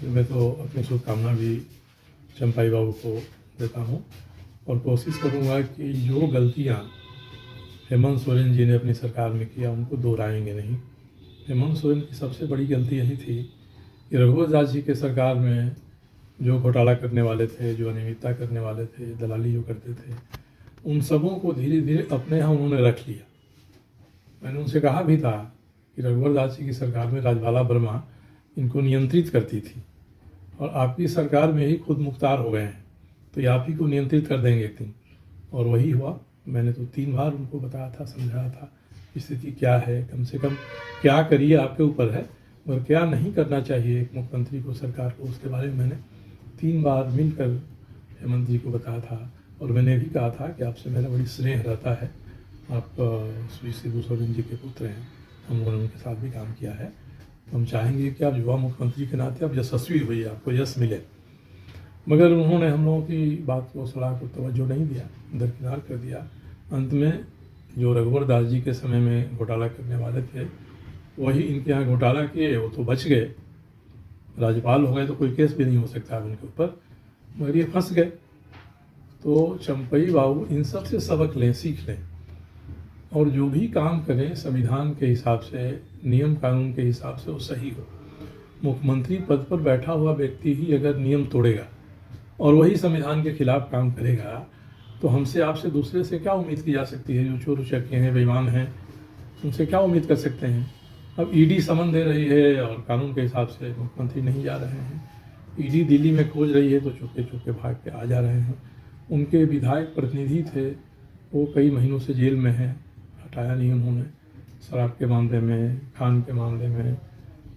मैं तो अपनी शुभकामना भी चंपाई बाबू को देता हूँ और कोशिश करूँगा कि जो गलतियाँ हेमंत सोरेन जी ने अपनी सरकार में किया उनको दोहराएंगे नहीं। हेमंत सोरेन की सबसे बड़ी गलती यही थी कि रघुवर दास जी के सरकार में जो घोटाला करने वाले थे, जो अनियमितता करने वाले थे, दलाली जो करते थे, उन सबों को धीरे धीरे अपने यहाँ उन्होंने रख लिया। मैंने उनसे कहा भी था कि रघुवर दास जी की सरकार में राजबाला वर्मा इनको नियंत्रित करती थी और आपकी सरकार में ही खुद मुख्तार हो गए हैं, तो ये आप ही को नियंत्रित कर देंगे एक दिन। और वही हुआ। मैंने तो 3 बार उनको बताया था, समझाया था स्थिति क्या है, कम से कम क्या करिए आपके ऊपर है, और क्या नहीं करना चाहिए एक मुख्यमंत्री को, सरकार को, उसके बारे में मैंने 3 बार मिलकर हेमंत जी को बताया था। और मैंने भी कहा था कि आपसे मेरा बड़ी स्नेह रहता है, आप श्री शिबू सोरेन जी के पुत्र हैं, हम लोगों ने उनके साथ भी काम किया है, तो हम चाहेंगे कि आप युवा मुख्यमंत्री के नाते आप यशस्वी हुई, आपको यश मिले। मगर उन्होंने हम लोगों की बात को, सलाह को तवज्जो नहीं दिया, दरकिनार कर दिया। अंत में जो रघुवर दास जी के समय में घोटाला करने वाले थे वही इनके यहाँ घोटाला किए, वो तो बच गए, राज्यपाल हो गए तो कोई केस भी नहीं हो सकता उनके ऊपर, मगर ये फंस गए। तो चंपई बाबू इन सब से सबक लें, सीख लें, और जो भी काम करें संविधान के हिसाब से, नियम कानून के हिसाब से वो सही हो। मुख्यमंत्री पद पर बैठा हुआ व्यक्ति ही अगर नियम तोड़ेगा और वही संविधान के खिलाफ काम करेगा तो हमसे, आपसे, दूसरे से क्या उम्मीद की जा सकती है? जो चोर उचक्के हैं, बेईमान हैं, उनसे क्या उम्मीद कर सकते हैं? अब ईडी समन दे रही है और कानून के हिसाब से मुख्यमंत्री नहीं जा रहे हैं, ईडी दिल्ली में खोज रही है तो चुपके चुपके भाग के आ जा रहे हैं। उनके विधायक प्रतिनिधि थे, वो कई महीनों से जेल में हैं, हटाया नहीं उन्होंने, शराब के मामले में, खान के मामले में,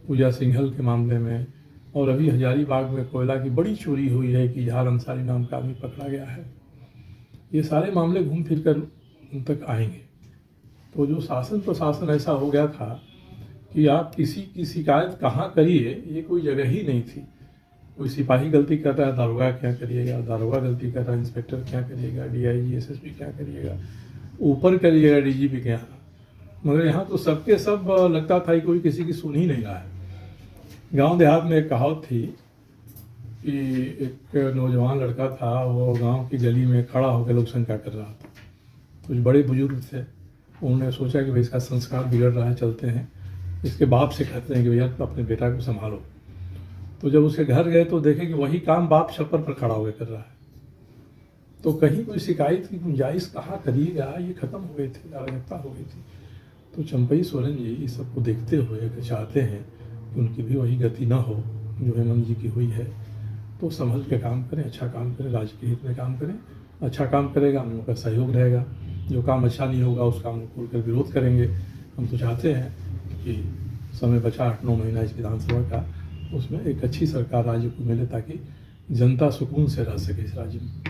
पूजा सिंघल के मामले में, और अभी हजारीबाग में कोयला की बड़ी चोरी हुई है कि इजहार अंसारी नाम का आदमी पकड़ा गया है। ये सारे मामले घूम फिर कर उन तक आएंगे। तो जो शासन प्रशासन ऐसा हो गया था कि आप किसी की शिकायत कहाँ करिए ये कोई जगह ही नहीं थी। कोई सिपाही गलती कर रहा है, दारोगा क्या करिएगा, दारोगा गलती कर रहा है, इंस्पेक्टर क्या करिएगा, डीआईजी एसएसपी क्या करिएगा, ऊपर करिएगा डीजीपी के यहाँ। मगर यहाँ तो सबके सब लगता था कि कोई किसी की सुन ही नहीं रहा है। गांव देहात में एक कहावत थी कि एक नौजवान लड़का था, वो गांव की गली में खड़ा होकर लोग शंका कर रहा था। कुछ बड़े बुजुर्ग थे, उन्होंने सोचा कि भाई इसका संस्कार बिगड़ रहा है, चलते हैं इसके बाप से कहते हैं कि भैया तो अपने बेटा को संभालो। तो जब उसके घर गए तो देखे कि वही काम बाप छप्पर पर खड़ा होकर कर रहा है। तो कहीं कोई शिकायत की गुंजाइश कहाँ करिएगा, ये खत्म हो गई थी, अराजकता हो गई थी। तो चंपई सोरेन जी इस सबको देखते हुए अगर चाहते हैं कि उनकी भी वही गति ना हो जो हेमंत जी की हुई है, तो संभल के काम करें, अच्छा काम करें, राज्य के हित में काम करें। अच्छा काम करेगा हम लोगों का सहयोग रहेगा, जो काम अच्छा नहीं होगा उस काम को खोल कर विरोध करेंगे। हम तो चाहते हैं कि समय बचा 8-9 महीना इस विधानसभा का, उसमें एक अच्छी सरकार राज्य को मिले ताकि जनता सुकून से रह सके इस राज्य में।